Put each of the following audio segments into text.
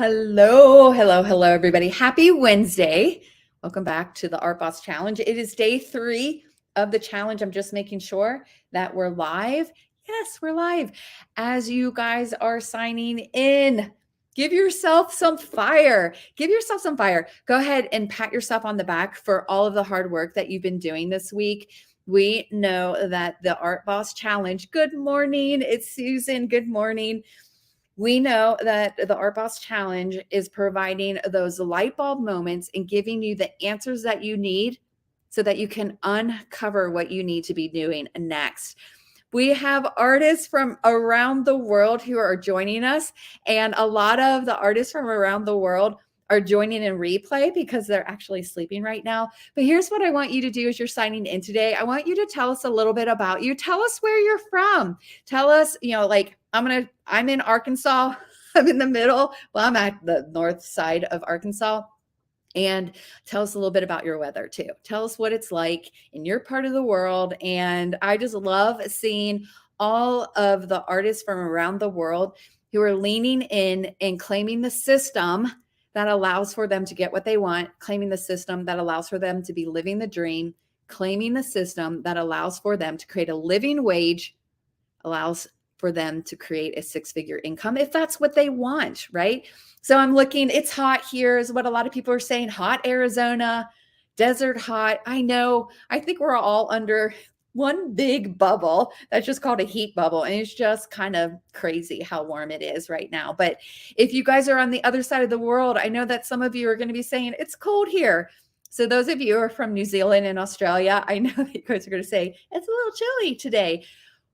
Hello, everybody. Happy Wednesday. Welcome back to the Art Boss Challenge. It is day 3 of the challenge. I'm just making sure that we're live. Yes, we're live. As you guys are signing in, give yourself some fire. Give yourself some fire. Go ahead and pat yourself on the back for all of the hard work that you've been doing this week. We know that the Art Boss Challenge, good morning. It's Susan. Good morning. We know that the Art Boss Challenge is providing those light bulb moments and giving you the answers that you need so that you can uncover what you need to be doing next. We have artists from around the world who are joining us, and a lot of the artists from around the world are joining in replay because they're actually sleeping right now. But here's what I want you to do as you're signing in today. I want you to tell us a little bit about you. Tell us where you're from. Tell us, like I'm in Arkansas. I'm in the middle. Well, I'm at the north side of Arkansas. And tell us a little bit about your weather too. Tell us what it's like in your part of the world. And I just love seeing all of the artists from around the world who are leaning in and claiming the system that allows for them to get what they want, claiming the system that allows for them to be living the dream, claiming the system that allows for them to create a living wage, allows for them to create a 6-figure income if that's what they want, right? So I'm looking, it's hot here is what a lot of people are saying. Hot Arizona, desert hot. I know, I think we're all under one big bubble that's just called a heat bubble. And it's just kind of crazy how warm it is right now. But if you guys are on the other side of the world, I know that some of you are going to be saying it's cold here. So those of you who are from New Zealand and Australia, I know that you guys are going to say it's a little chilly today.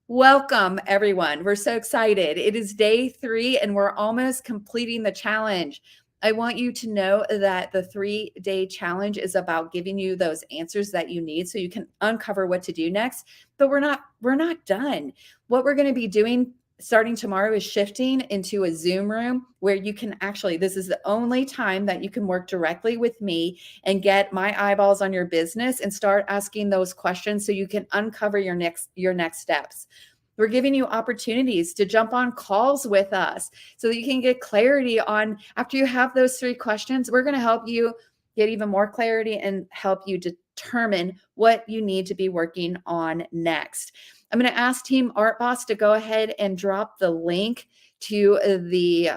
Welcome, everyone. We're so excited. It is day 3 and we're almost completing the challenge. I want you to know that the 3-day challenge is about giving you those answers that you need so you can uncover what to do next. But we're not done. What we're going to be doing starting tomorrow is shifting into a Zoom room where you can actually, this is the only time that you can work directly with me and get my eyeballs on your business and start asking those questions so you can uncover your next steps. We're giving you opportunities to jump on calls with us so that you can get clarity on, after you have those 3 questions, we're going to help you get even more clarity and help you determine what you need to be working on next. I'm going to ask Team Art Boss to go ahead and drop the link to the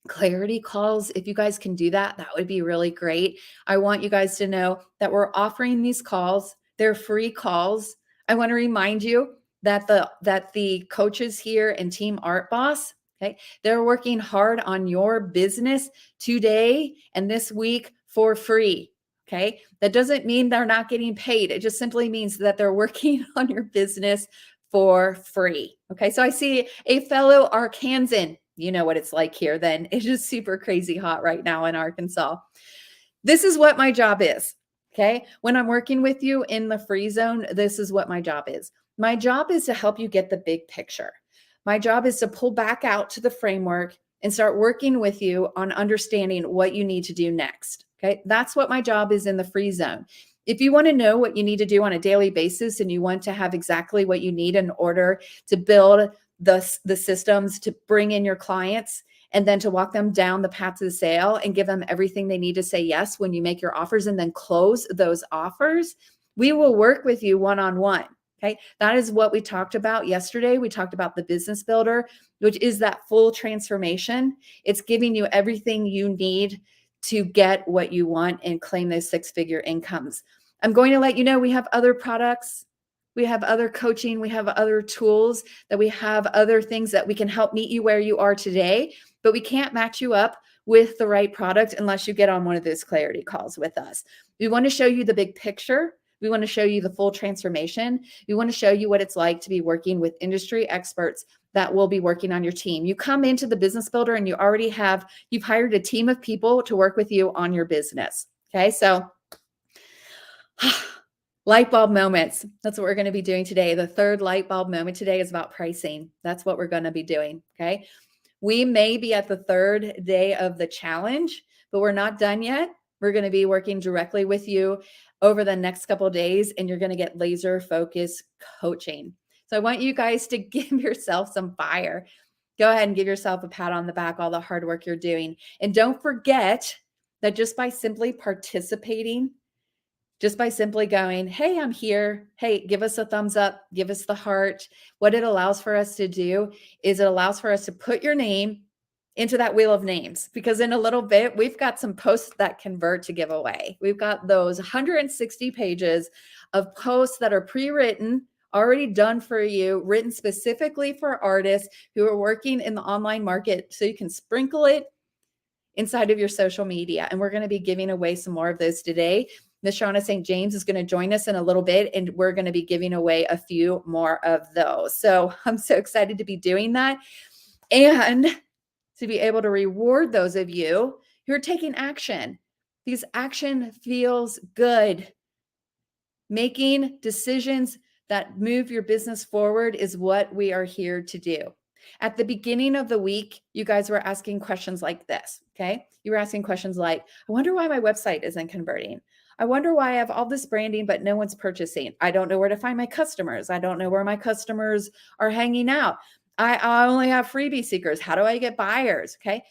clarity calls. If you guys can do that, that would be really great. I want you guys to know that we're offering these calls. They're free calls. I want to remind you that the coaches here and Team Art Boss, okay, they're working hard on your business today and this week for free. Okay, that doesn't mean they're not getting paid. It just simply means that they're working on your business for free. Okay, so I see a fellow Arkansan. You know what it's like here then. It's just super crazy hot right now in Arkansas. This is what my job is. Okay, when I'm working with you in the free zone, this is what my job is. My job is to help you get the big picture. My job is to pull back out to the framework and start working with you on understanding what you need to do next. Okay, that's what my job is in the free zone. If you want to know what you need to do on a daily basis and you want to have exactly what you need in order to build the systems to bring in your clients and then to walk them down the path to the sale and give them everything they need to say yes when you make your offers and then close those offers, we will work with you one-on-one. Okay, that is what we talked about yesterday. We talked about the business builder, which is that full transformation. It's giving you everything you need to get what you want and claim those 6-figure incomes. I'm going to let you know we have other products, we have other coaching, we have other tools, that we have other things that we can help meet you where you are today, but we can't match you up with the right product unless you get on one of those clarity calls with us. We want to show you the big picture. We want to show you the full transformation. We want to show you what it's like to be working with industry experts that will be working on your team. You come into the business builder and you've hired a team of people to work with you on your business. Okay, so light bulb moments. That's what we're going to be doing today. The 3rd light bulb moment today is about pricing. That's what we're going to be doing. Okay, we may be at the 3rd day of the challenge, but we're not done yet. We're going to be working directly with you over the next couple of days, and you're going to get laser focused coaching. So I want you guys to give yourself some fire. Go ahead and give yourself a pat on the back, all the hard work you're doing. And don't forget that just by simply participating, just by simply going, hey, I'm here. Hey, give us a thumbs up, give us the heart. What it allows for us to do is it allows for us to put your name into that wheel of names, because in a little bit, we've got some posts that convert to give away. We've got those 160 pages of posts that are pre-written, already done for you, written specifically for artists who are working in the online market, so you can sprinkle it inside of your social media. And we're going to be giving away some more of those today. Miss Shauna St. James is going to join us in a little bit, and we're going to be giving away a few more of those. So I'm so excited to be doing that and to be able to reward those of you who are taking action. Because action feels good. Making decisions that move your business forward is what we are here to do. At the beginning of the week, you guys were asking questions like this, okay? You were asking questions like, I wonder why my website isn't converting. I wonder why I have all this branding, but no one's purchasing. I don't know where to find my customers. I don't know where my customers are hanging out. I only have freebie seekers. How do I get buyers? Okay.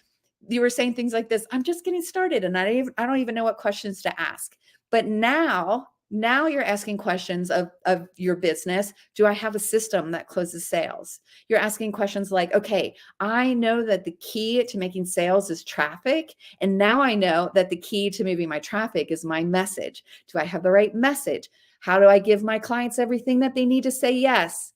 You were saying things like this. I'm just getting started and I don't even know what questions to ask. But now you're asking questions of your business. Do I have a system that closes sales? You're asking questions like, okay, I know that the key to making sales is traffic. And now I know that the key to moving my traffic is my message. Do I have the right message? How do I give my clients everything that they need to say yes?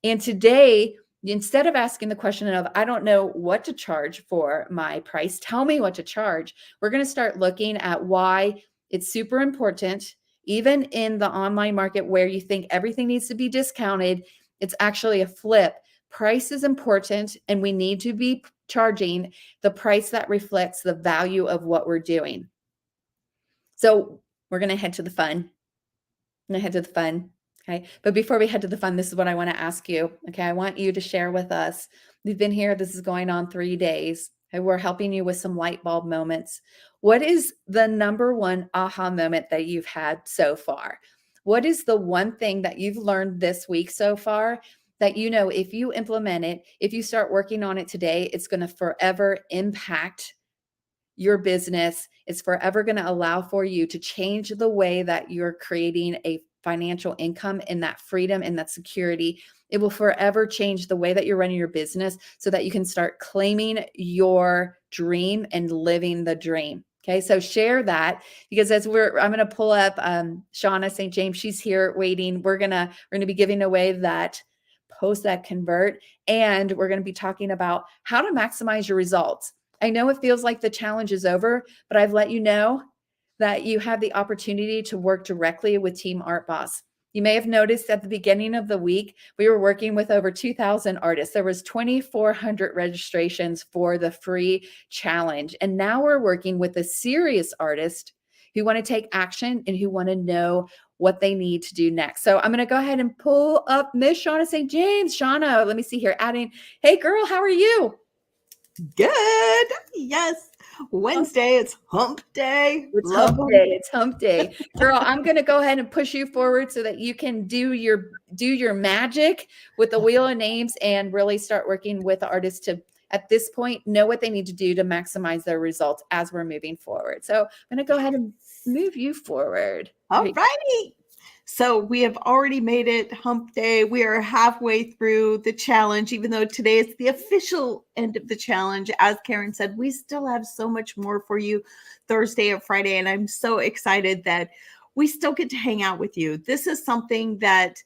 And today, instead of asking the question of, I don't know what to charge for my price, tell me what to charge, we're going to start looking at why it's super important. Even in the online market where you think everything needs to be discounted, it's actually a flip. Price is important, and we need to be charging the price that reflects the value of what we're doing. So we're going to head to the fun. Okay. But before we head to the fun, this is what I want to ask you. Okay. I want you to share with us. We've been here. This is going on 3 days. Okay, we're helping you with some light bulb moments. What is the number one aha moment that you've had so far? What is the one thing that you've learned this week so far that you know if you implement it, if you start working on it today, it's going to forever impact your business? It's forever going to allow for you to change the way that you're creating a financial income and that freedom and that security. It will forever change the way that you're running your business so that you can start claiming your dream and living the dream. Okay, so share that, because I'm going to pull up Shauna St. James. She's here waiting. We're gonna be giving away that post that convert, and we're going to be talking about how to maximize your results. I know it feels like the challenge is over, but I've let you know that you have the opportunity to work directly with Team Art Boss. You may have noticed at the beginning of the week, we were working with over 2,000 artists. There was 2,400 registrations for the free challenge. And now we're working with a serious artist who want to take action and who want to know what they need to do next. So I'm going to go ahead and pull up Miss Shauna St. James. Shauna, let me see here, adding, hey girl, how are you? Good. Yes. Wednesday, it's hump day. It's hump day. It's hump day. Girl, I'm going to go ahead and push you forward so that you can do your magic with the wheel of names and really start working with the artists to, at this point, know what they need to do to maximize their results as we're moving forward. So I'm going to go ahead and move you forward. All righty. So we have already made it hump day. We are halfway through the challenge, even though today is the official end of the challenge. As Karen said, we still have so much more for you Thursday and Friday. And I'm so excited that we still get to hang out with you. This is something that,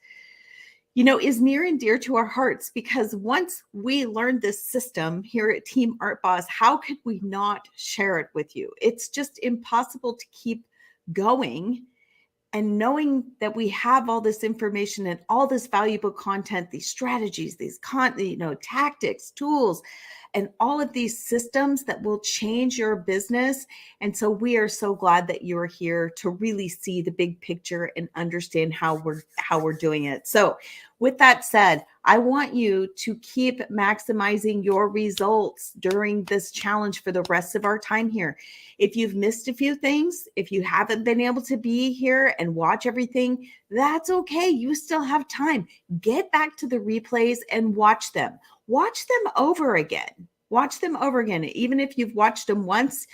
you know, is near and dear to our hearts, because once we learned this system here at Team Art Boss, how could we not share it with you? It's just impossible to keep going. And knowing that we have all this information and all this valuable content, these strategies, these tactics, tools, and all of these systems that will change your business. And so we are so glad that you're here to really see the big picture and understand how we're doing it. So With that said, I want you to keep maximizing your results during this challenge for the rest of our time here. If you've missed a few things, if you haven't been able to be here and watch everything, that's okay. You still have time. Get back to the replays and watch them. Watch them over again. Watch them over again. Even if you've watched them once,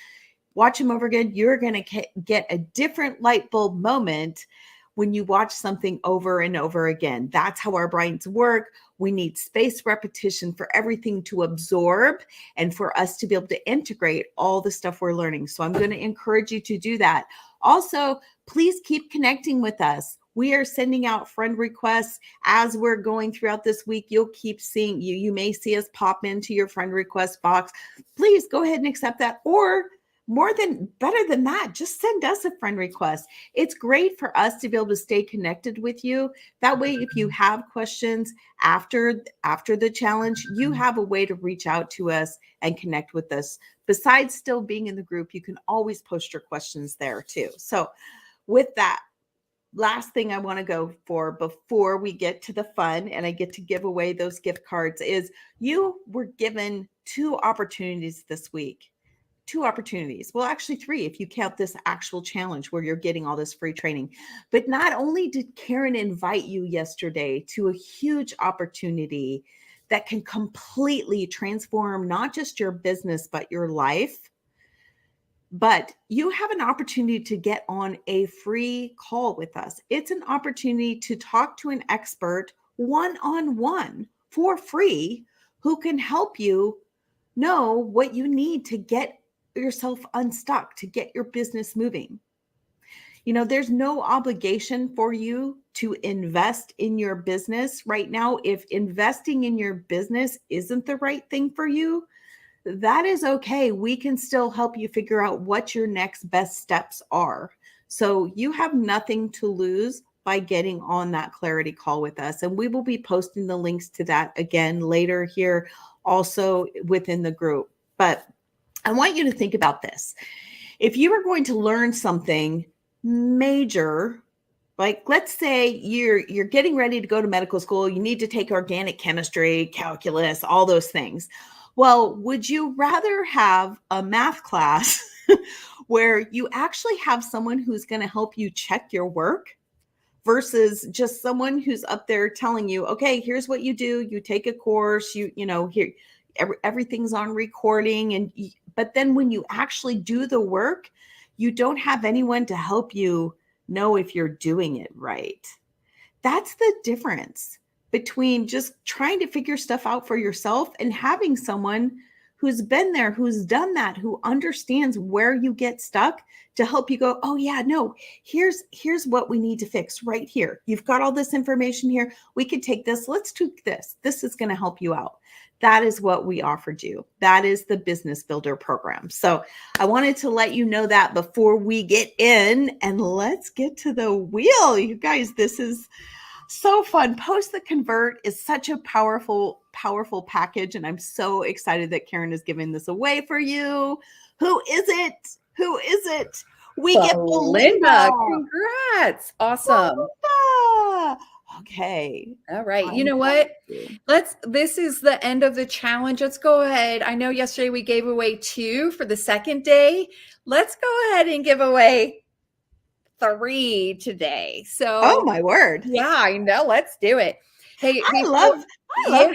watch them over again. You're going to get a different light bulb moment when you watch something over and over again. That's how our brains work. We need spaced repetition for everything to absorb and for us to be able to integrate all the stuff we're learning. So I'm going to encourage you to do that. Also, please keep connecting with us. We are sending out friend requests as we're going throughout this week. You'll keep seeing you may see us pop into your friend request box. Please go ahead and accept that, or better than that, just send us a friend request. It's great for us to be able to stay connected with you. That way, if you have questions after the challenge, you have a way to reach out to us and connect with us. Besides still being in the group, you can always post your questions there too. So with that, last thing I want to go for before we get to the fun and I get to give away those gift cards is you were given 2 opportunities this week. 2 opportunities. Well, actually 3 if you count this actual challenge where you're getting all this free training. But not only did Karen invite you yesterday to a huge opportunity that can completely transform not just your business, but your life, but you have an opportunity to get on a free call with us. It's an opportunity to talk to an expert one-on-one for free who can help you know what you need to get yourself unstuck, to get your business moving. You know, there's no obligation for you to invest in your business right now. If investing in your business isn't the right thing for you, that is okay. We can still help you figure out what your next best steps are. So you have nothing to lose by getting on that clarity call with us. And we will be posting the links to that again later here, also within the group. But I want you to think about this. If you are going to learn something major, like let's say you're getting ready to go to medical school, you need to take organic chemistry, calculus, all those things. Well, would you rather have a math class where you actually have someone who's going to help you check your work versus just someone who's up there telling you, okay, here's what you do. You take a course, you know, here, everything's on recording. But then when you actually do the work, you don't have anyone to help you know if you're doing it right. That's the difference between just trying to figure stuff out for yourself and having someone who's been there, who's done that, who understands where you get stuck to help you go, oh yeah, no, here's what we need to fix right here. You've got all this information here. We could take this. Let's tweak this. This is going to help you out. That is what we offered you. That is the Business Builder program. So I wanted to let you know that before we get in, and let's get to the wheel. You guys, this is so fun. Post the Convert is such a powerful package. And I'm so excited that Karen is giving this away for you. Who is it? Who is it? We get Belinda. Congrats. Awesome. Belinda. Okay. All right. You know what? This is the end of the challenge. Let's go ahead. I know yesterday we gave away 2 for the second day. Let's go ahead and give away 3 today. So, oh my word. Yeah, I know. Let's do it. Hey, I love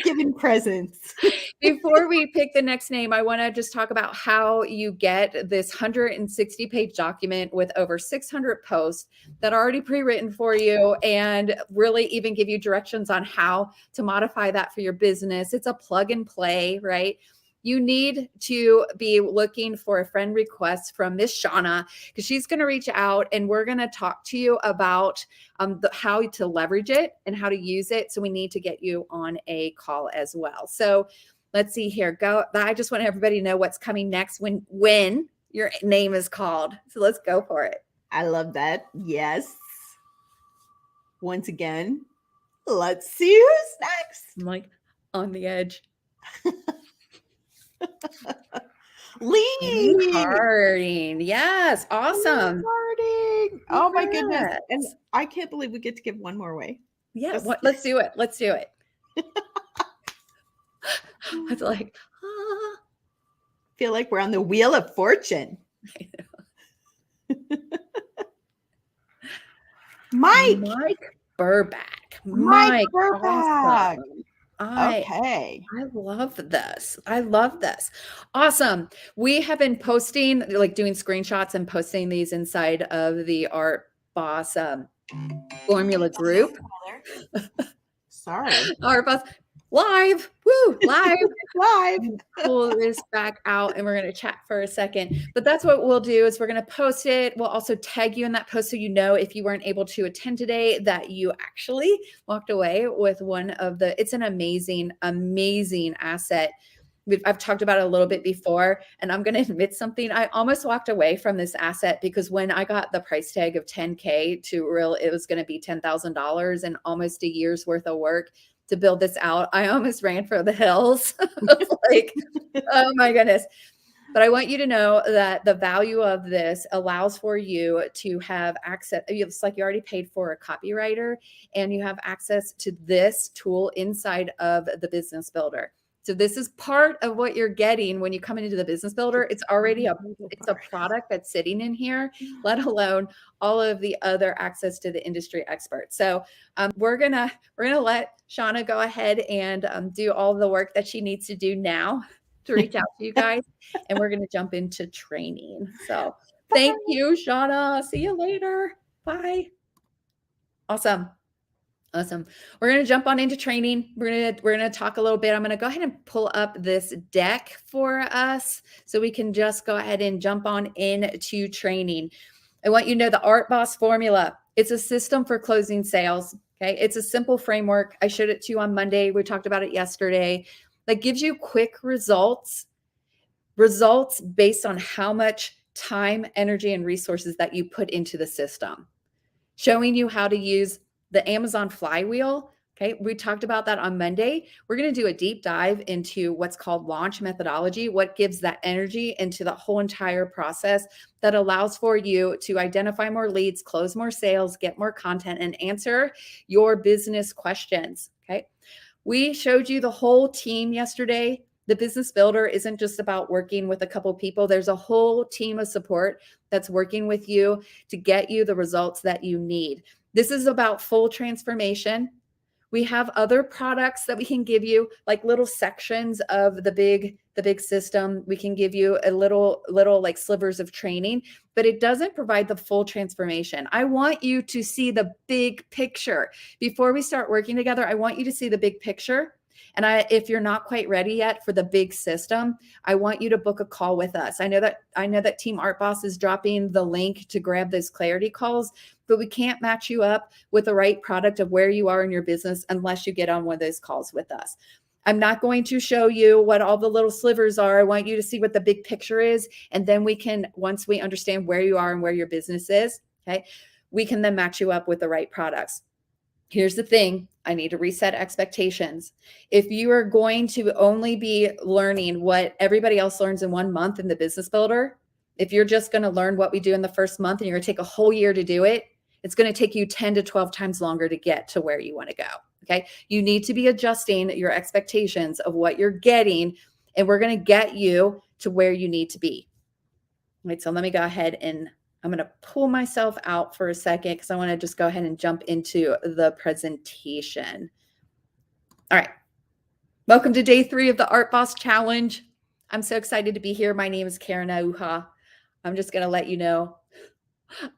giving presents. Before we pick the next name, I want to just talk about how you get this 160-page document with over 600 posts that are already pre-written for you and really even give you directions on how to modify that for your business. It's a plug and play, right? You need to be looking for a friend request from Miss Shauna because she's going to reach out and we're going to talk to you about how to leverage it and how to use it. So we need to get you on a call as well. So let's see here. I just want everybody to know what's coming next when your name is called. So let's go for it. I love that. Yes. Once again, let's see who's next. I'm like on the edge. Lee Harding. Yes. Awesome. Harding. Oh my goodness. And I can't believe we get to give one more away. Yeah, Just let's do it. Let's do it. It's like, feel like we're on the wheel of fortune. Mike Burback. Mike Mike, Burback. awesome. I Okay. I love this. I love this. Awesome. We have been posting, like doing screenshots and posting these inside of the Art Boss formula group. Sorry. Art Boss live. Woo, live. Live. Pull this back out and we're going to chat for a second. But that's what we'll do is we're going to post it. We'll also tag you in that post so you know if you weren't able to attend today that you actually walked away with one of it's an amazing, amazing asset. I've talked about it a little bit before, and I'm going to admit something. I almost walked away from this asset because when I got the price tag of $10K it was going to be $10,000 and almost a year's worth of work to build this out. I almost ran for the hills. Like, oh my goodness. But I want you to know that the value of this allows for you to have access. It's like you already paid for a copywriter and you have access to this tool inside of the Business Builder. So this is part of what you're getting when you come into the Business Builder. It's already it's a product that's sitting in here, let alone all of the other access to the industry experts. So we're gonna let Shauna go ahead and do all the work that she needs to do now to reach out to you guys, and we're gonna jump into training. So thank you, Shauna. See you later. Bye. Awesome. Awesome. We're going to jump on into training. We're going to talk a little bit. I'm going to go ahead and pull up this deck for us so we can just go ahead and jump on into training. I want you to know the Art Boss formula. It's a system for closing sales. Okay. It's a simple framework. I showed it to you on Monday. We talked about it yesterday. That gives you quick results based on how much time, energy, and resources that you put into the system. Showing you how to use the Amazon flywheel. Okay, we talked about that on Monday. We're going to do a deep dive into what's called launch methodology, what gives that energy into the whole entire process that allows for you to identify more leads, close more sales, get more content, and answer your business questions. Okay, we showed you the whole team yesterday. The Business Builder isn't just about working with a couple people. There's a whole team of support that's working with you to get you the results that you need. This is about full transformation. We have other products that we can give you, like little sections of the big system. We can give you a little like slivers of training, but it doesn't provide the full transformation. I want you to see the big picture. Before we start working together, I want you to see the big picture. And if you're not quite ready yet for the big system, I want you to book a call with us. I know that Team Art Boss is dropping the link to grab those clarity calls, but we can't match you up with the right product of where you are in your business unless you get on one of those calls with us. I'm not going to show you what all the little slivers are. I want you to see what the big picture is. And then once we understand where you are and where your business is, okay, we can then match you up with the right products. Here's the thing. I need to reset expectations. If you are going to only be learning what everybody else learns in 1 month in the Business Builder, if you're just going to learn what we do in the first month and you're going to take a whole year to do it, it's going to take you 10 to 12 times longer to get to where you want to go. Okay. You need to be adjusting your expectations of what you're getting, and we're going to get you to where you need to be. All right. So let me go ahead and I'm going to pull myself out for a second because I want to just go ahead and jump into the presentation. All right. Welcome to day 3 of the Art Boss Challenge. I'm so excited to be here. My name is Karen Auha. I'm just going to let you know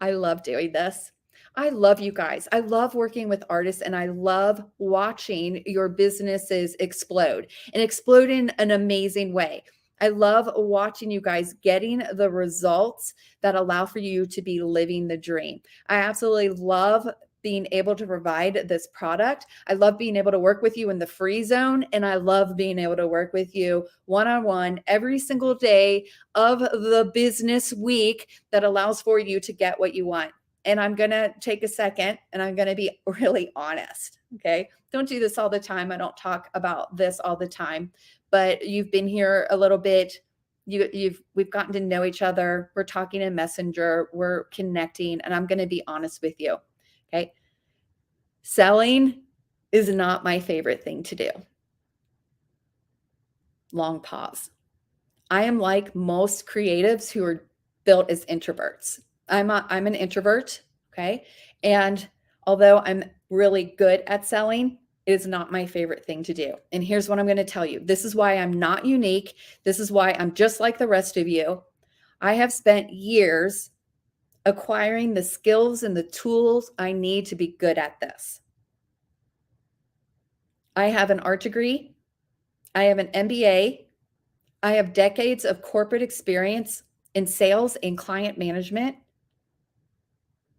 I love doing this. I love you guys. I love working with artists, and I love watching your businesses explode and explode in an amazing way. I love watching you guys getting the results that allow for you to be living the dream. I absolutely love being able to provide this product. I love being able to work with you in the free zone, and I love being able to work with you one-on-one every single day of the business week that allows for you to get what you want. And I'm going to take a second and I'm going to be really honest. Okay. Don't do this all the time. I don't talk about this all the time, but you've been here a little bit. We've gotten to know each other. We're talking in Messenger. We're connecting, and I'm going to be honest with you. Okay. Selling is not my favorite thing to do. Long pause. I am like most creatives who are built as introverts. I'm an introvert, okay? And although I'm really good at selling, it is not my favorite thing to do. And here's what I'm going to tell you. This is why I'm not unique. This is why I'm just like the rest of you. I have spent years acquiring the skills and the tools I need to be good at this. I have an art degree. I have an MBA. I have decades of corporate experience in sales and client management.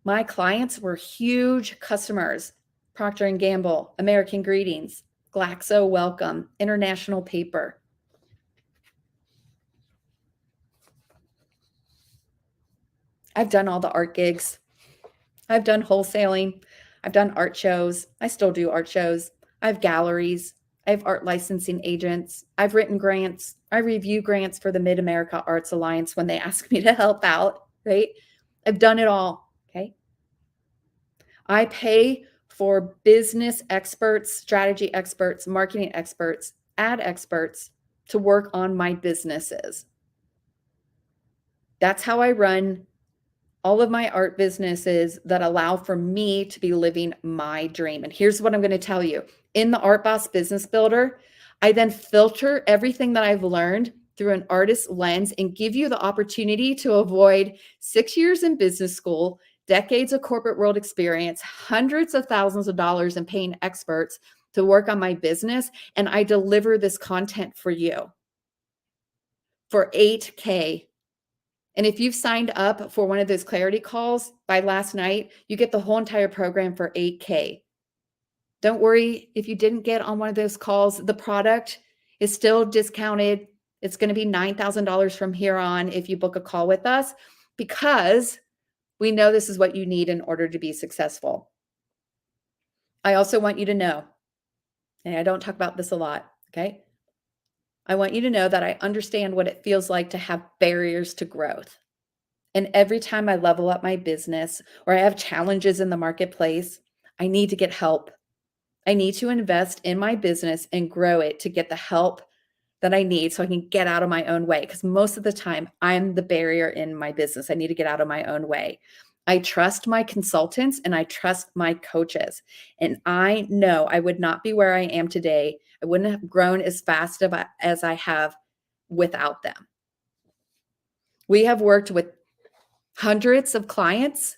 My clients were huge customers: Procter & Gamble, American Greetings, Glaxo Wellcome, International Paper. I've done all the art gigs. I've done wholesaling. I've done art shows. I still do art shows. I have galleries. I have art licensing agents. I've written grants. I review grants for the Mid-America Arts Alliance when they ask me to help out, right? I've done it all, okay? I pay for business experts, strategy experts, marketing experts, ad experts to work on my businesses. That's how I run all of my art businesses that allow for me to be living my dream. And here's what I'm going to tell you. In the Art Boss Business Builder, I then filter everything that I've learned through an artist lens and give you the opportunity to avoid 6 years in business school, decades of corporate world experience, hundreds of thousands of dollars in paying experts to work on my business. And I deliver this content for you for $8K. And if you've signed up for one of those clarity calls by last night, you get the whole entire program for $8K. Don't worry if you didn't get on one of those calls. The product is still discounted. It's going to be $9,000 from here on if you book a call with us, because we know this is what you need in order to be successful. I also want you to know, and I don't talk about this a lot, okay? I want you to know that I understand what it feels like to have barriers to growth. And every time I level up my business or I have challenges in the marketplace, I need to get help. I need to invest in my business and grow it to get the help that I need so I can get out of my own way. Because most of the time, I'm the barrier in my business. I need to get out of my own way. I trust my consultants and I trust my coaches. And I know I would not be where I am today. I wouldn't have grown as fast as I have without them. We have worked with hundreds of clients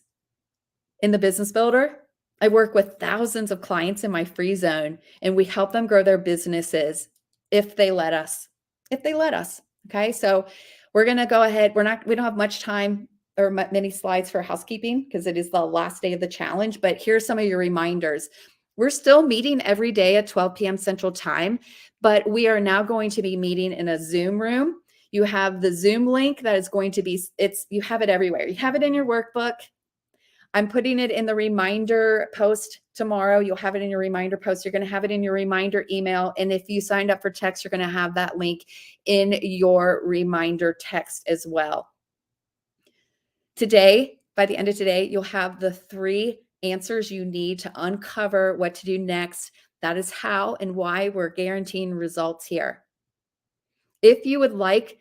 in the Business Builder. I work with thousands of clients in my free zone, and we help them grow their businesses if they let us. If they let us. Okay. So we're going to go ahead. We don't have much time or many slides for housekeeping because it is the last day of the challenge, but here's some of your reminders. We're still meeting every day at 12 p.m. Central Time, but we are now going to be meeting in a Zoom room. You have the Zoom link that is going to be, you have it everywhere. You have it in your workbook. I'm putting it in the reminder post tomorrow. You'll have it in your reminder post. You're going to have it in your reminder email. And if you signed up for text, you're going to have that link in your reminder text as well. Today, by the end of today, you'll have the 3 answers you need to uncover what to do next. That is how and why we're guaranteeing results here. If you would like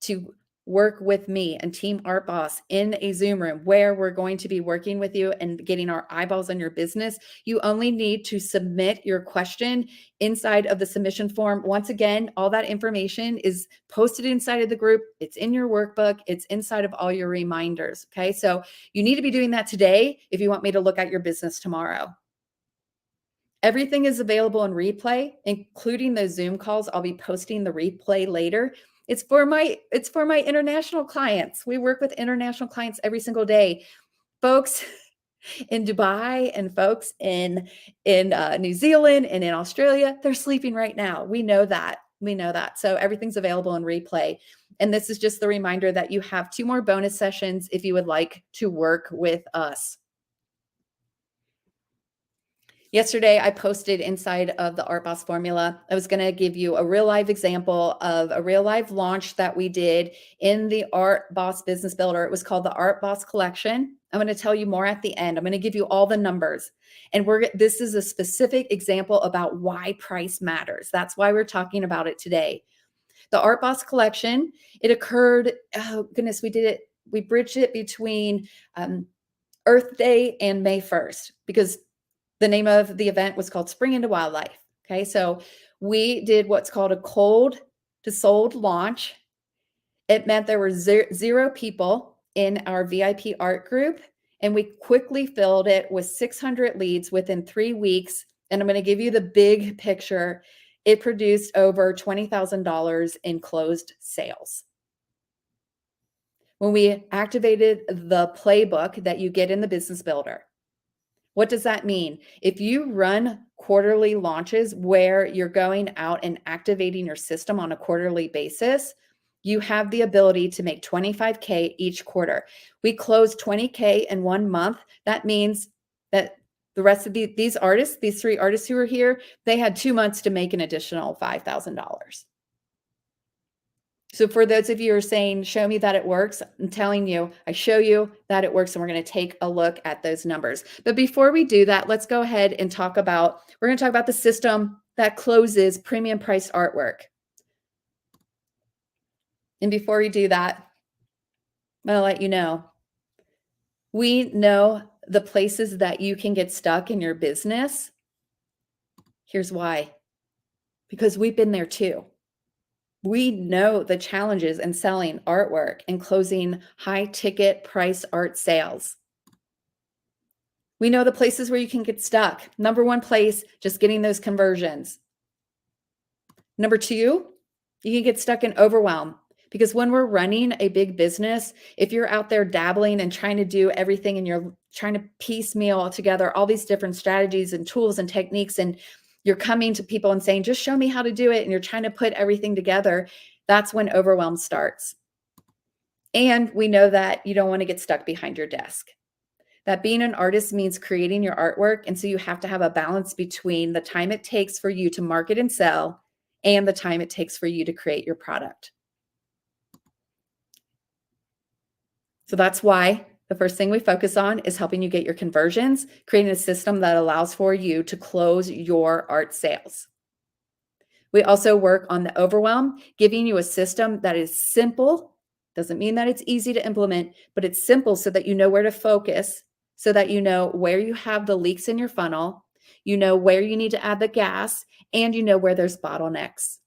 to work with me and Team Art Boss in a Zoom room where we're going to be working with you and getting our eyeballs on your business, you only need to submit your question inside of the submission form. Once again, all that information is posted inside of the group. It's in your workbook. It's inside of all your reminders. Okay. So you need to be doing that today if you want me to look at your business tomorrow. Everything is available in replay, including those Zoom calls. I'll be posting the replay later. It's for my international clients. We work with international clients every single day. Folks in Dubai and folks in New Zealand and in Australia, they're sleeping right now. We know that. We know that. So everything's available in replay. And this is just the reminder that you have 2 more bonus sessions if you would like to work with us. Yesterday, I posted inside of the Art Boss formula. I was going to give you a real live example of a real live launch that we did in the Art Boss Business Builder. It was called the Art Boss Collection. I'm going to tell you more at the end. I'm going to give you all the numbers. And this is a specific example about why price matters. That's why we're talking about it today. The Art Boss Collection, it occurred, oh goodness, we bridged it between Earth Day and May 1st because the name of the event was called Spring into Wildlife. Okay, so we did what's called a cold to sold launch. It meant there were zero people in our VIP art group, and we quickly filled it with 600 leads within 3 weeks. And I'm going to give you the big picture. It produced over $20,000 in closed sales. When we activated the playbook that you get in the Business Builder, what does that mean? If you run quarterly launches where you're going out and activating your system on a quarterly basis, you have the ability to make $25K each quarter. We closed $20K in 1 month. That means that the rest of these artists, these 3 artists who are here, they had 2 months to make an additional $5,000. So for those of you who are saying, show me that it works, I'm telling you, I show you that it works, and we're going to take a look at those numbers. But before we do that, let's go ahead and we're going to talk about the system that closes premium priced artwork. And before we do that, I'm going to let you know, we know the places that you can get stuck in your business. Here's why. Because we've been there too. We know the challenges in selling artwork and closing high ticket price art sales. We know the places where you can get stuck. Number 1 place, just getting those conversions. Number 2, you can get stuck in overwhelm, because when we're running a big business, if you're out there dabbling and trying to do everything and you're trying to piecemeal together all these different strategies and tools and techniques, and you're coming to people and saying, just show me how to do it, and you're trying to put everything together, that's when overwhelm starts. And we know that you don't want to get stuck behind your desk. That being an artist means creating your artwork, and so you have to have a balance between the time it takes for you to market and sell and the time it takes for you to create your product. So that's why the first thing we focus on is helping you get your conversions, creating a system that allows for you to close your art sales. We also work on the overwhelm, giving you a system that is simple. Doesn't mean that it's easy to implement, but it's simple so that you know where to focus, so that you know where you have the leaks in your funnel, you know where you need to add the gas, and you know where there's bottlenecks.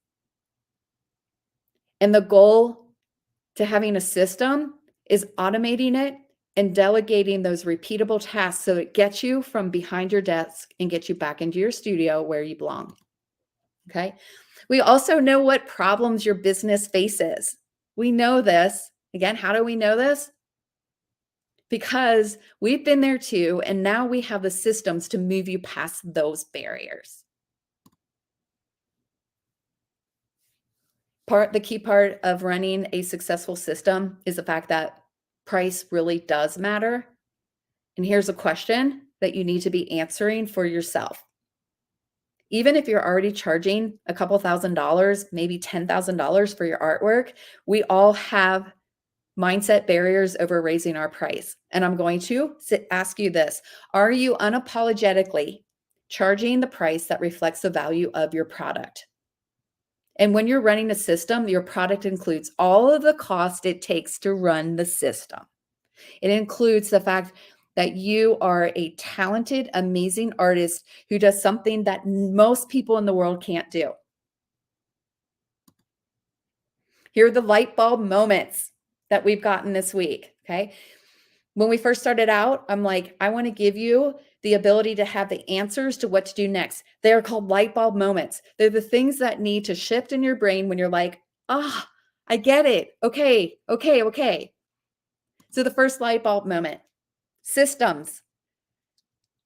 And the goal to having a system is automating it and delegating those repeatable tasks so it gets you from behind your desk and gets you back into your studio where you belong. Okay. We also know what problems your business faces. We know this. Again, how do we know this? Because we've been there too, and now we have the systems to move you past those barriers. The key part of running a successful system is the fact that price really does matter. And here's a question that you need to be answering for yourself. Even if you're already charging a couple $1,000s, maybe $10,000 for your artwork, we all have mindset barriers over raising our price. And I'm going to ask you this. Are you unapologetically charging the price that reflects the value of your product? And when you're running a system, your product includes all of the cost it takes to run the system. It includes the fact that you are a talented, amazing artist who does something that most people in the world can't do. Here are the light bulb moments that we've gotten this week, okay? When we first started out, I'm like, I want to give you the ability to have the answers to what to do next. They're called light bulb moments. They're the things that need to shift in your brain when you're like, I get it. Okay. So the first light bulb moment, systems.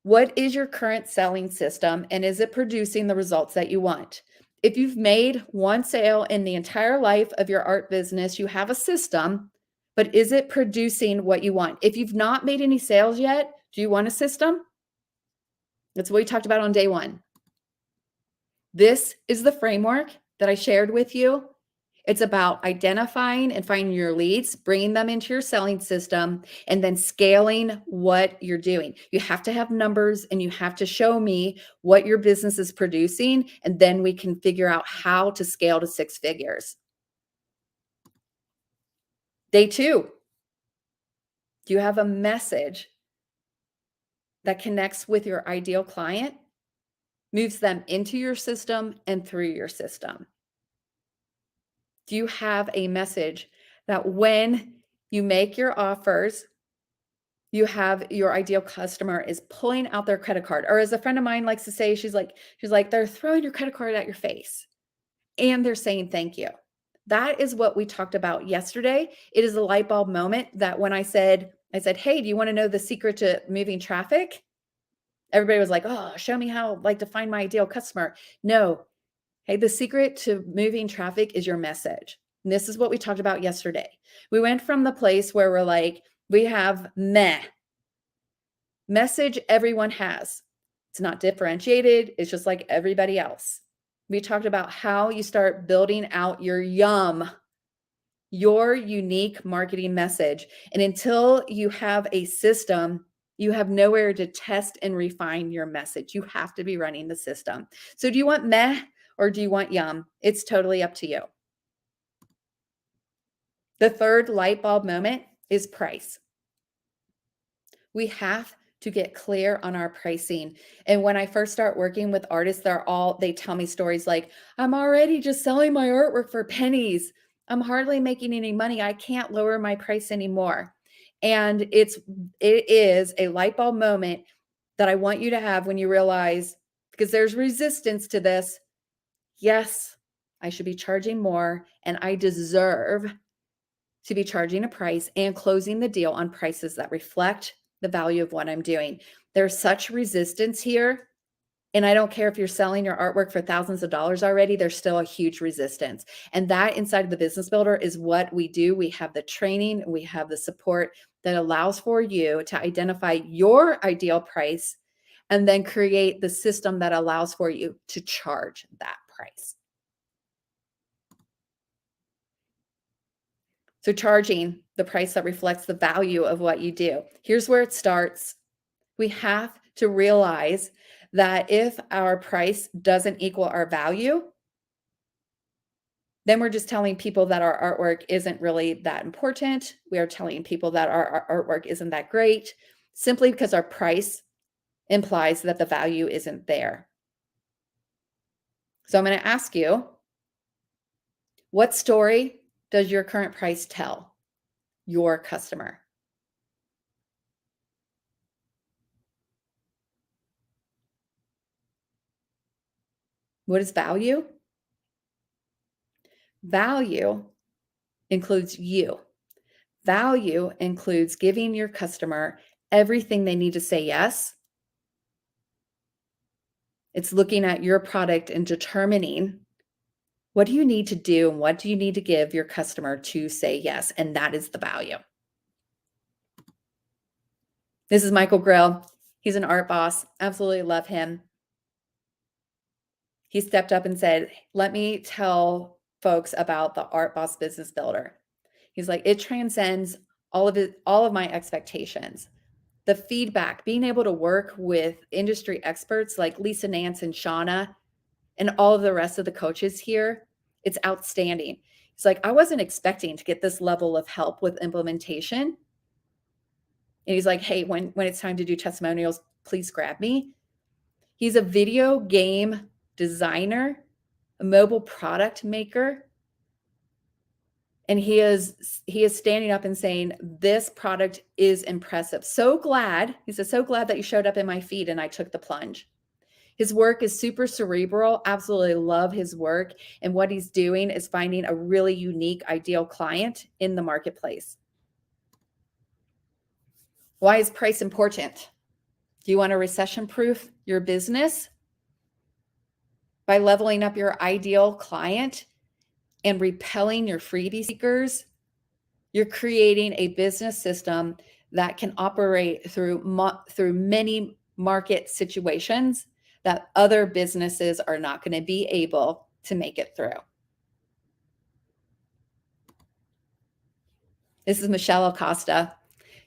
What is your current selling system, and is it producing the results that you want? If you've made one sale in the entire life of your art business, you have a system, but is it producing what you want? If you've not made any sales yet, do you want a system? That's what we talked about on day one. This is the framework that I shared with you. It's about identifying and finding your leads, bringing them into your selling system, and then scaling what you're doing. You have to have numbers and you have to show me what your business is producing, and then we can figure out how to scale to 6 figures. Day 2, do you have a message that connects with your ideal client, moves them into your system and through your system? Do you have a message that when you make your offers, you have your ideal customer is pulling out their credit card? Or as a friend of mine likes to say, she's like, they're throwing your credit card at your face and they're saying thank you. That is what we talked about yesterday. It is a light bulb moment that when I said, hey, do you want to know the secret to moving traffic? Everybody was like, oh, show me how, like, to find my ideal customer. No. Hey, the secret to moving traffic is your message. And this is what we talked about yesterday. We went from the place where we're like, we have message everyone has. It's not differentiated. It's just like everybody else. We talked about how you start building out your your unique marketing message. And until you have a system, you have nowhere to test and refine your message. You have to be running the system. So do you want meh or do you want yum? It's totally up to you. The third light bulb moment is price. We have to get clear on our pricing. And when I first start working with artists, they tell me stories like, I'm already just selling my artwork for pennies. I'm hardly making any money. I can't lower my price anymore. And it is a light bulb moment that I want you to have when you realize, because there's resistance to this. Yes, I should be charging more and I deserve to be charging a price and closing the deal on prices that reflect the value of what I'm doing. There's such resistance here. And I don't care if you're selling your artwork for thousands of dollars already, there's still a huge resistance. And that inside of the Business Builder is what we do. We have the training, we have the support that allows for you to identify your ideal price and then create the system that allows for you to charge that price. So charging the price that reflects the value of what you do. Here's where it starts. We have to realize that if our price doesn't equal our value, then we're just telling people that our artwork isn't really that important. We are telling people that our artwork isn't that great, simply because our price implies that the value isn't there. So I'm going to ask you, what story does your current price tell your customer? What is value? Value includes you. Value includes giving your customer everything they need to say yes. It's looking at your product and determining what do you need to do and what do you need to give your customer to say yes. And that is the value. This is Michael Grill. He's an art boss. Absolutely love him. He stepped up and said, let me tell folks about the Art Boss Business Builder. He's like, it transcends all of my expectations. The feedback, being able to work with industry experts like Lisa Nance and Shauna and all of the rest of the coaches here, it's outstanding. It's like, I wasn't expecting to get this level of help with implementation. And he's like, hey, when it's time to do testimonials, please grab me. He's a video game designer, a mobile product maker. And he is standing up and saying, this product is impressive. So glad. He says, so glad that you showed up in my feed and I took the plunge. His work is super cerebral. Absolutely love his work. And what he's doing is finding a really unique, ideal client in the marketplace. Why is price important? Do you want to recession-proof your business? By leveling up your ideal client and repelling your freebie seekers, you're creating a business system that can operate through many market situations that other businesses are not going to be able to make it through. This is Michelle Acosta.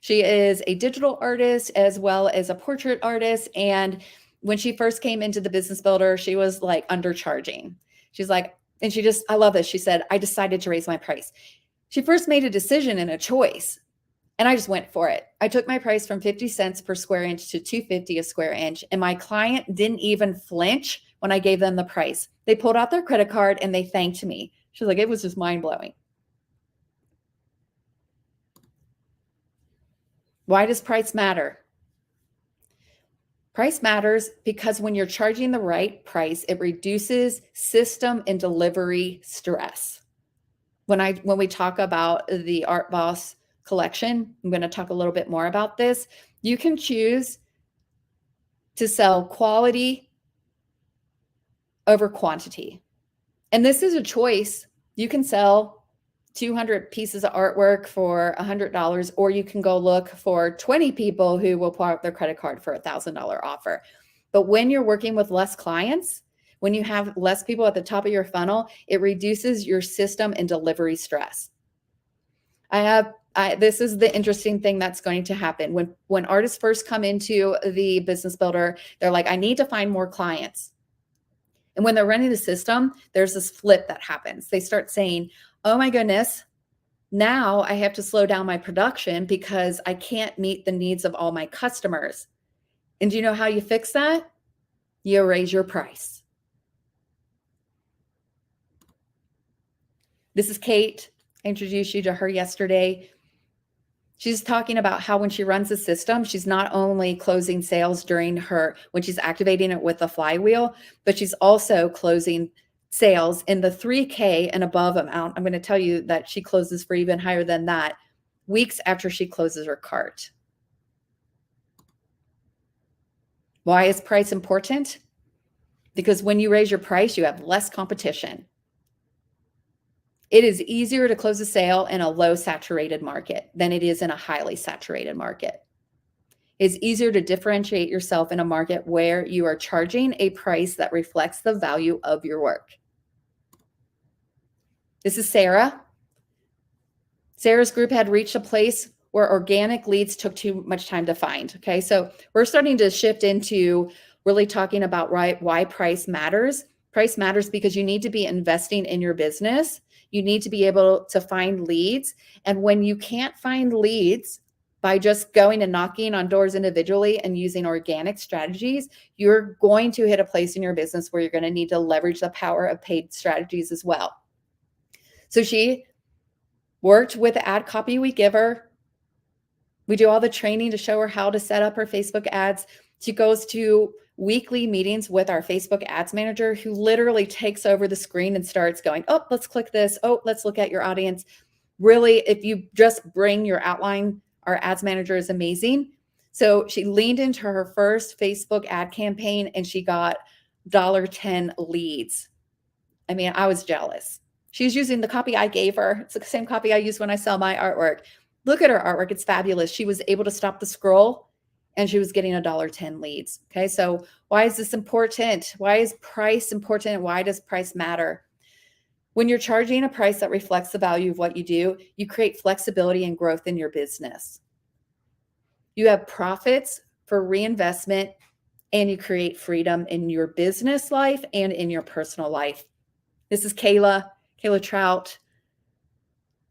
She is a digital artist as well as a portrait artist. And when she first came into the business builder, she was like undercharging. She's like, and she just, I love this. She said, I decided to raise my price. She first made a decision and a choice, and I just went for it. I took my price from 50 cents per square inch to $2.50 a square inch. And my client didn't even flinch when I gave them the price. They pulled out their credit card and they thanked me. She's like, it was just mind blowing. Why does price matter? Price matters because when you're charging the right price, it reduces system and delivery stress. When we talk about the Art Boss collection, I'm going to talk a little bit more about this. You can choose to sell quality over quantity. And this is a choice. You can sell 200 pieces of artwork for $100, or you can go look for 20 people who will pull out their credit card for a $1,000 offer. But when you're working with less clients, when you have less people at the top of your funnel, it reduces your system and delivery stress. This is the interesting thing that's going to happen. When artists first come into the business builder, they're like, I need to find more clients. And when they're running the system, there's this flip that happens. They start saying, oh my goodness, now I have to slow down my production because I can't meet the needs of all my customers. And do you know how you fix that? You raise your price. This is Kate. I introduced you to her yesterday. She's talking about how when she runs the system, she's not only closing sales when she's activating it with the flywheel, but she's also closing sales in the 3K and above amount. I'm going to tell you that she closes for even higher than that weeks after she closes her cart. Why is price important? Because when you raise your price, you have less competition. It is easier to close a sale in a low saturated market than it is in a highly saturated market. It's easier to differentiate yourself in a market where you are charging a price that reflects the value of your work. This is Sarah. Sarah's group had reached a place where organic leads took too much time to find. Okay, so we're starting to shift into really talking about why price matters. Price matters because you need to be investing in your business. You need to be able to find leads. And when you can't find leads by just going and knocking on doors individually and using organic strategies, you're going to hit a place in your business where you're going to need to leverage the power of paid strategies as well. So she worked with the ad copy we give her. We do all the training to show her how to set up her Facebook ads. She goes to weekly meetings with our Facebook ads manager, who literally takes over the screen and starts going, oh, let's click this. Oh, let's look at your audience. Really, if you just bring your outline, our ads manager is amazing. So she leaned into her first Facebook ad campaign and she got $10 leads. I mean, I was jealous. She's using the copy I gave her. It's the same copy I use when I sell my artwork. Look at her artwork. It's fabulous. She was able to stop the scroll and she was getting $10 leads. Okay, so why is this important? Why is price important? Why does price matter? When you're charging a price that reflects the value of what you do, you create flexibility and growth in your business. You have profits for reinvestment, and you create freedom in your business life and in your personal life. This is Kayla Trout.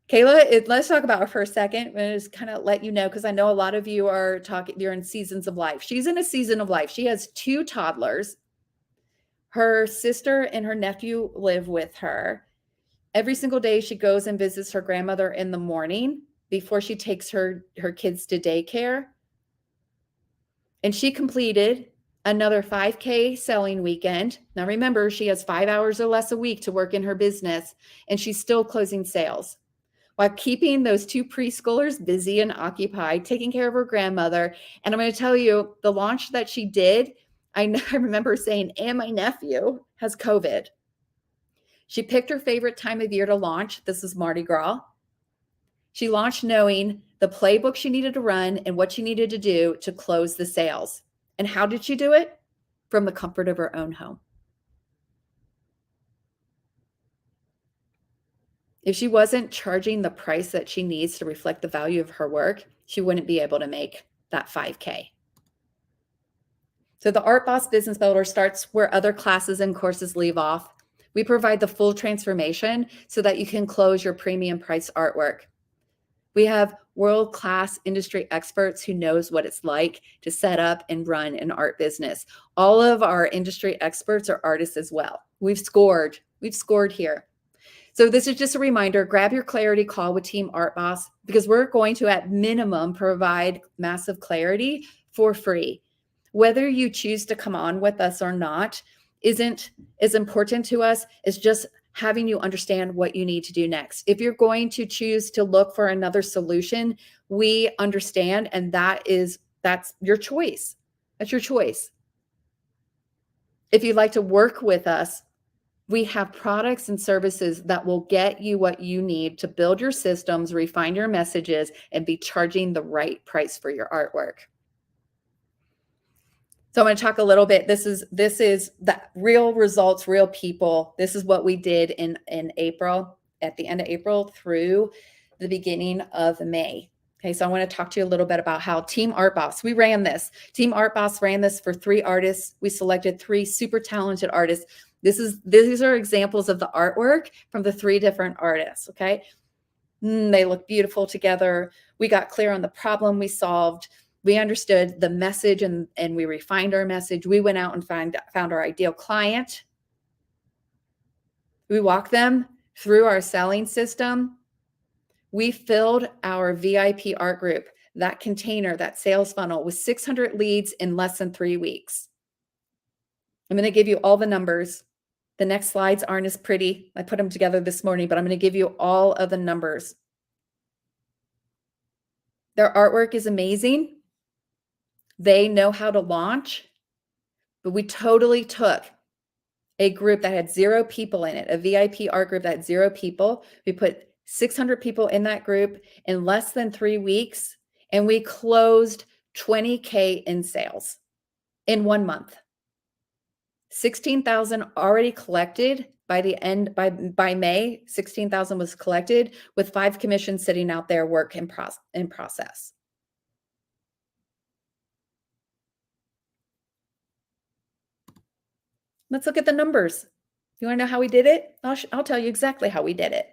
Kayla, let's talk about her for a second. I'm going to just kind of let you know, because I know a lot of you are talking, you're in seasons of life. She's in a season of life. She has 2 toddlers. Her sister and her nephew live with her. Every single day she goes and visits her grandmother in the morning before she takes her kids to daycare. And she completed another 5K selling weekend. Now remember, she has 5 hours or less a week to work in her business, and she's still closing sales while keeping those 2 preschoolers busy and occupied, taking care of her grandmother. And I'm going to tell you, the launch that she did, I remember saying, and my nephew has COVID. She picked her favorite time of year to launch. This is Mardi Gras. She launched knowing the playbook she needed to run and what she needed to do to close the sales. And how did she do it? From the comfort of her own home. If she wasn't charging the price that she needs to reflect the value of her work, she wouldn't be able to make that 5K. So the Art Boss Business Builder starts where other classes and courses leave off. We provide the full transformation so that you can close your premium price artwork. We have world-class industry experts who knows what it's like to set up and run an art business. All of our industry experts are artists as well. We've scored here. So this is just a reminder, grab your clarity call with Team Art Boss, because we're going to, at minimum, provide massive clarity for free. Whether you choose to come on with us or not isn't as important to us as just having you understand what you need to do next. If you're going to choose to look for another solution, we understand, and that's your choice. That's your choice. If you'd like to work with us, we have products and services that will get you what you need to build your systems, refine your messages, and be charging the right price for your artwork. So I'm going to talk a little bit. This is the real results, real people. This is what we did in April, at the end of April through the beginning of May. Okay, so I want to talk to you a little bit about how Team Art Boss, we ran this. Team Art Boss ran this for 3 artists. We selected 3 super talented artists. These are examples of the artwork from the 3 different artists, okay? They look beautiful together. We got clear on the problem we solved. We understood the message and we refined our message. We went out and found our ideal client. We walked them through our selling system. We filled our VIP art group, that container, that sales funnel, with 600 leads in less than 3 weeks. I'm going to give you all the numbers. The next slides aren't as pretty. I put them together this morning, but I'm going to give you all of the numbers. Their artwork is amazing. They know how to launch, but we totally took a group that had 0 people in it, a VIP art group that had 0 people. We put 600 people in that group in less than 3 weeks, and we closed 20K in sales in 1 month. 16,000 already collected by the end, by May, 16,000 was collected, with 5 commissions sitting out there, work in process. Let's look at the numbers. You want to know how we did it? I'll tell you exactly how we did it.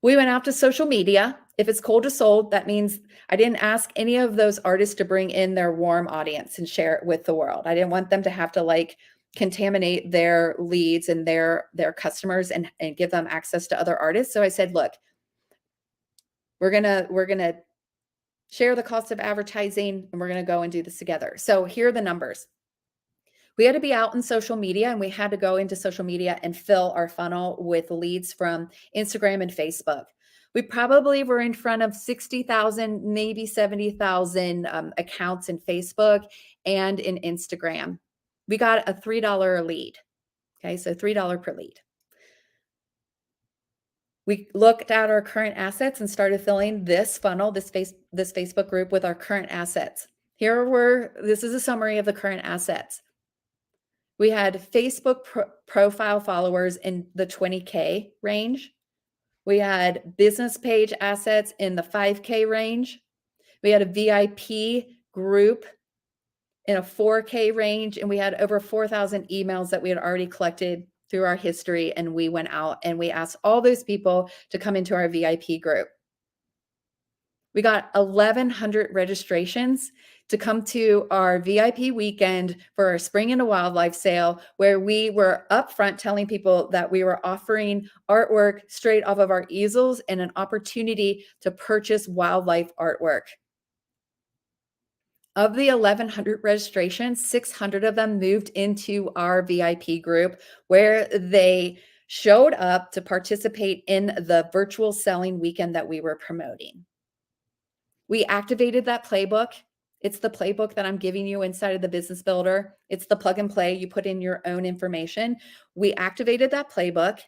We went out to social media. If it's cold to sold, that means I didn't ask any of those artists to bring in their warm audience and share it with the world. I didn't want them to have to contaminate their leads and their customers and give them access to other artists. So I said, look, we're gonna share the cost of advertising, and we're gonna go and do this together. So here are the numbers. We had to be out in social media, and we had to go into social media and fill our funnel with leads from Instagram and Facebook. We probably were in front of 60,000, maybe 70,000 accounts in Facebook and in Instagram. We got a $3 a lead. Okay, so $3 per lead. We looked at our current assets and started filling this funnel, this Facebook group, with our current assets. This is a summary of the current assets. We had Facebook profile followers in the 20K range. We had business page assets in the 5K range. We had a VIP group in a 4K range, and we had over 4,000 emails that we had already collected through our history, and we went out and we asked all those people to come into our VIP group. We got 1,100 registrations to come to our VIP weekend for our Spring into Wildlife sale, where we were upfront telling people that we were offering artwork straight off of our easels and an opportunity to purchase wildlife artwork. Of the 1,100 registrations, 600 of them moved into our VIP group, where they showed up to participate in the virtual selling weekend that we were promoting. We activated that playbook. It's the playbook that I'm giving you inside of the Business Builder. It's the plug and play. You put in your own information. We activated that playbook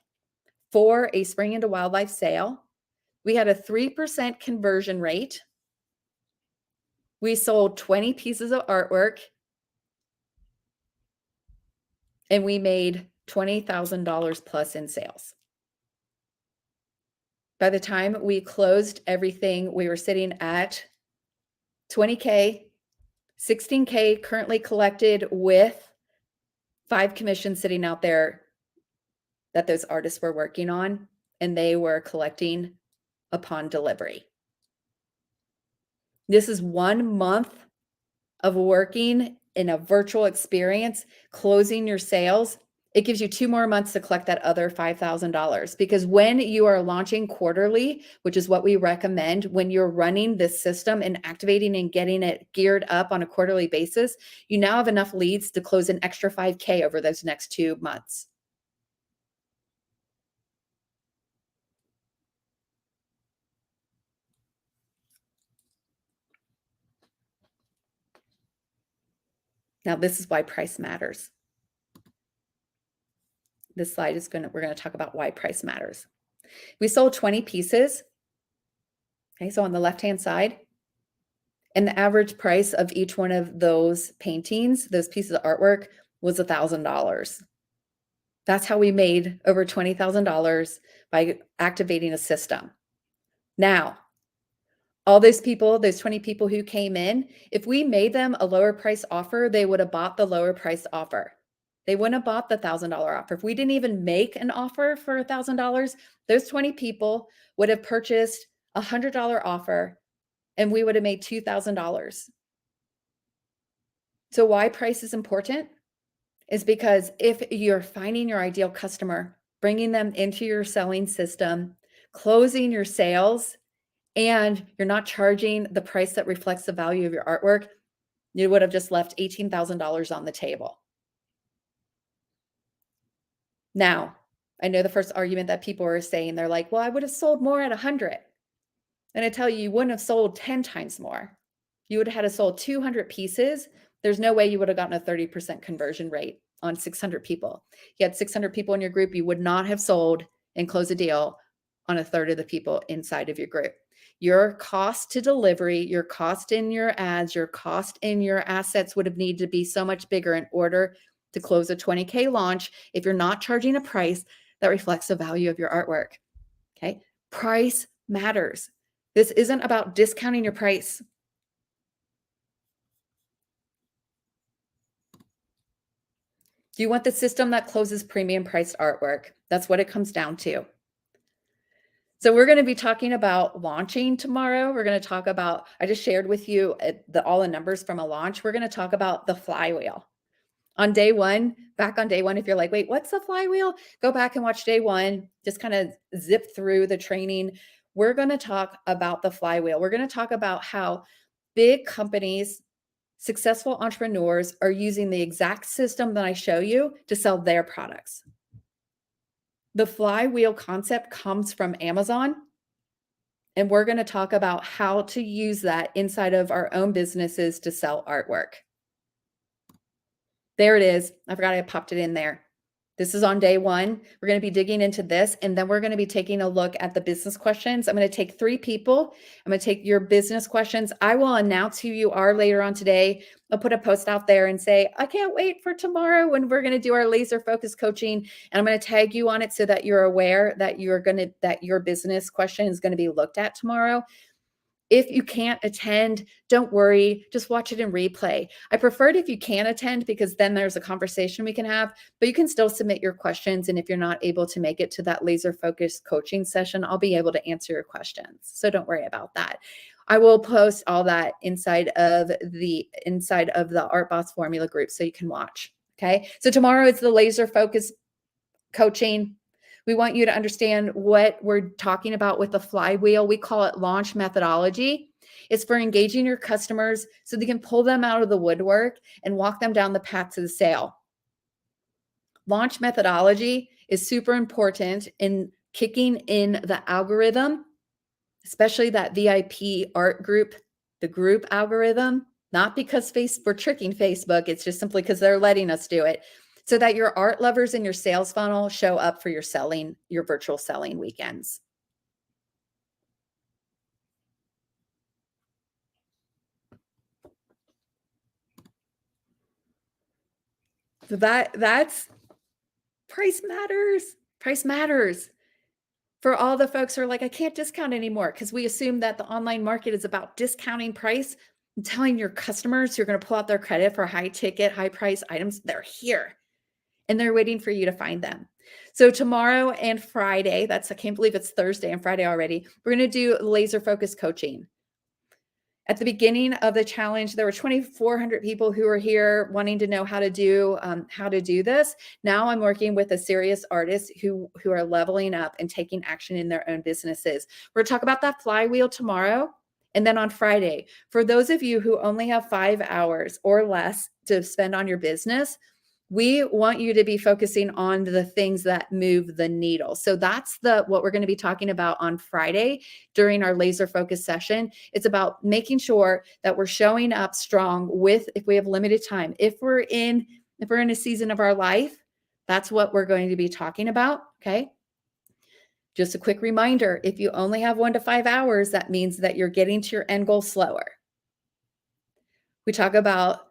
for a Spring into Wildlife sale. We had a 3% conversion rate. We sold 20 pieces of artwork. and we made $20,000 plus in sales. By the time we closed everything, we were sitting at 20K, 16K currently collected with 5 commissions sitting out there that those artists were working on, and they were collecting upon delivery. This is 1 month of working in a virtual experience, closing your sales. It gives you 2 more months to collect that other $5,000, because when you are launching quarterly, which is what we recommend, when you're running this system and activating and getting it geared up on a quarterly basis, you now have enough leads to close an extra 5K over those next 2 months. Now, this is why price matters. This slide is we're going to talk about why price matters. We sold 20 pieces. Okay, so on the left-hand side, and the average price of each one of those paintings, those pieces of artwork, was $1,000. That's how we made over $20,000 by activating a system. Now, all those people, those 20 people who came in, if we made them a lower price offer, they would have bought the lower price offer. They wouldn't have bought the $1,000 offer. If we didn't even make an offer for $1,000, those 20 people would have purchased a $100 offer, and we would have made $2,000. So why price is important is because if you're finding your ideal customer, bringing them into your selling system, closing your sales, and you're not charging the price that reflects the value of your artwork, you would have just left $18,000 on the table. Now, I know the first argument that people are saying, they're like, well, I would have sold more at 100. And I tell you, you wouldn't have sold 10 times more. You would have had to sold 200 pieces. There's no way you would have gotten a 30% conversion rate on 600 people. You had 600 people in your group, you would not have sold and closed a deal on a third of the people inside of your group. Your cost to delivery, your cost in your ads, your cost in your assets would have needed to be so much bigger in order to close a 20K launch if you're not charging a price that reflects the value of your artwork. Okay? Price matters. This isn't about discounting your price. Do you want the system that closes premium priced artwork? That's what it comes down to. So we're going to be talking about launching tomorrow. We're going to talk about, I just shared with you all the numbers from a launch. We're going to talk about the flywheel. On day one, back on day one, if you're like, wait, what's the flywheel? Go back and watch day one. Just kind of zip through the training. We're going to talk about the flywheel. We're going to talk about how big companies, successful entrepreneurs are using the exact system that I show you to sell their products. The flywheel concept comes from Amazon, and we're going to talk about how to use that inside of our own businesses to sell artwork. There it is. I forgot I popped it in there. This is on day one. We're going to be digging into this, and then we're going to be taking a look at the business questions. I'm going to take 3 people. I'm going to take your business questions. I will announce who you are later on today. I'll put a post out there and say, I can't wait for tomorrow when we're going to do our laser focus coaching. And I'm going to tag you on it so that you're aware that that your business question is going to be looked at tomorrow. If you can't attend, don't worry, just watch it in replay. I prefer it if you can attend, because then there's a conversation we can have, but you can still submit your questions. And if you're not able to make it to that laser focused coaching session, I'll be able to answer your questions. So don't worry about that. I will post all that inside of the Art Boss Formula group so you can watch. Okay. So tomorrow is the laser focus coaching. We want you to understand what we're talking about with the flywheel. We call it launch methodology. It's for engaging your customers so they can pull them out of the woodwork and walk them down the path to the sale. Launch methodology is super important in kicking in the algorithm, especially that VIP art group, the group algorithm, not because we're tricking Facebook. It's just simply because they're letting us do it, so that your art lovers in your sales funnel show up for your virtual selling weekends. So that's Price matters. Price matters. For all the folks who are like, I can't discount anymore because we assume that the online market is about discounting price and telling your customers you're going to pull out their credit for high ticket, high price items. They're here and they're waiting for you to find them. So tomorrow and Friday, I can't believe it's Thursday and Friday already. We're going to do laser focus coaching. At the beginning of the challenge, there were 2,400 people who were here wanting to know how to do this. Now I'm working with a serious artist who are leveling up and taking action in their own businesses. We're going to talk about that flywheel tomorrow. And then on Friday, for those of you who only have 5 hours or less to spend on your business, we want you to be focusing on the things that move the needle. So that's what we're going to be talking about on Friday during our laser focus session. It's about making sure that we're showing up strong if we have limited time. If we're in a season of our life, that's what we're going to be talking about, okay? Just a quick reminder, if you only have 1 to 5 hours, that means that you're getting to your end goal slower. We talk about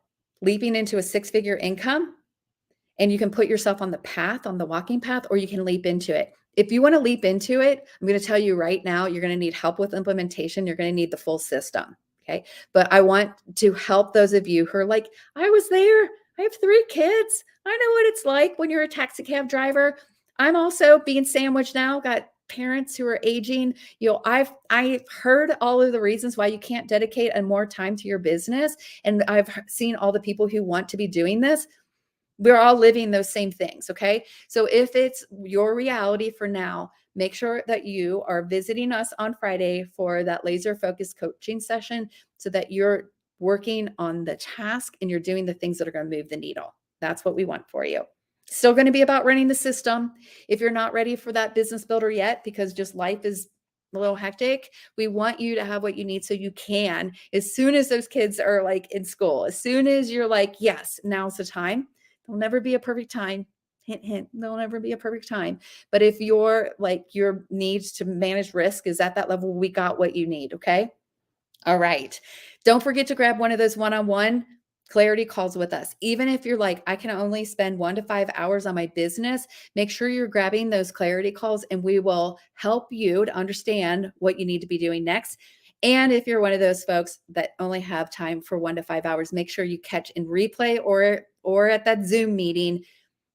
leaping into a 6-figure income. And you can put yourself on the walking path, or you can leap into it. If you want to leap into it, I'm going to tell you right now, you're going to need help with implementation. You're going to need the full system. Okay. But I want to help those of you who are like, I was there. I have 3 kids. I know what it's like when you're a taxi cab driver. I'm also being sandwiched now. Got parents who are aging. I've heard all of the reasons why you can't dedicate more time to your business. And I've seen all the people who want to be doing this. We're all living those same things, okay? So if it's your reality for now, make sure that you are visiting us on Friday for that laser focus coaching session so that you're working on the task and you're doing the things that are going to move the needle. That's what we want for you. Still going to be about running the system. If you're not ready for that business builder yet, because just life is a little hectic, we want you to have what you need so you can, as soon as those kids are like in school, as soon as you're like, yes, now's the time. There'll never be a perfect time. Hint, hint. There'll never be a perfect time. But if your needs to manage risk is at that level, we got what you need. Okay. All right. Don't forget to grab one of those one-on-one clarity calls with us. Even if you're like, I can only spend 1 to 5 hours on my business, make sure you're grabbing those clarity calls and we will help you to understand what you need to be doing next. And if you're one of those folks that only have time for 1 to 5 hours, make sure you catch in replay or at that Zoom meeting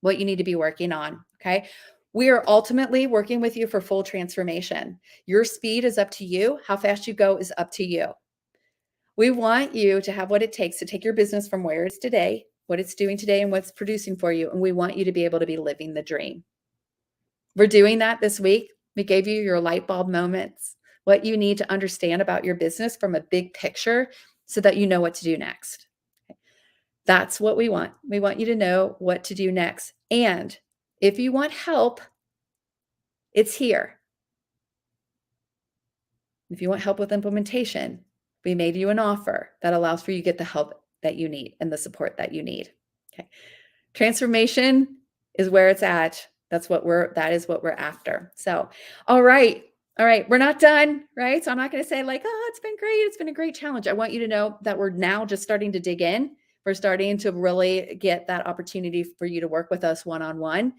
what you need to be working on, okay? We are ultimately working with you for full transformation. Your speed is up to you. How fast you go is up to you. We want you to have what it takes to take your business from where it's today, what it's doing today, and what's producing for you. And we want you to be able to be living the dream. We're doing that this week. We gave you your light bulb moments, what you need to understand about your business from a big picture so that you know what to do next. That's what we want. We want you to know what to do next. And if you want help, it's here. If you want help with implementation, we made you an offer that allows for you to get the help that you need and the support that you need. Okay. Transformation is where it's at. That is what we're after. So, all right. We're not done, right? So I'm not going to say like, oh, it's been great. It's been a great challenge. I want you to know that we're now just starting to dig in. We're starting to really get that opportunity for you to work with us one-on-one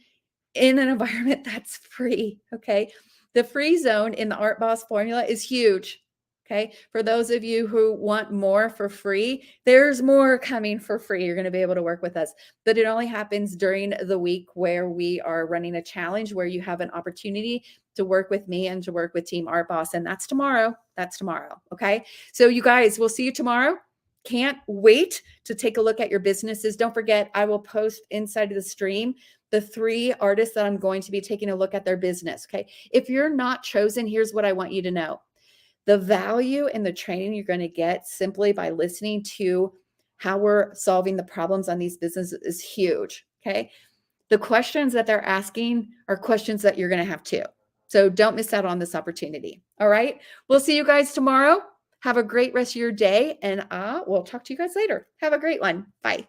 in an environment that's free. Okay. The free zone in the Art Boss formula is huge. Okay. For those of you who want more for free, there's more coming for free. You're going to be able to work with us, but it only happens during the week where we are running a challenge where you have an opportunity to work with me and to work with Team Art Boss. And that's tomorrow. Okay. So you guys, we'll see you tomorrow. Can't wait to take a look at your businesses. Don't forget, I will post inside of the stream the 3 artists that I'm going to be taking a look at their business. Okay. If you're not chosen, here's what I want you to know. The value in the training you're going to get simply by listening to how we're solving the problems on these businesses is huge. Okay. The questions that they're asking are questions that you're going to have too. So don't miss out on this opportunity. All right. We'll see you guys tomorrow. Have a great rest of your day, and we'll talk to you guys later. Have a great one. Bye.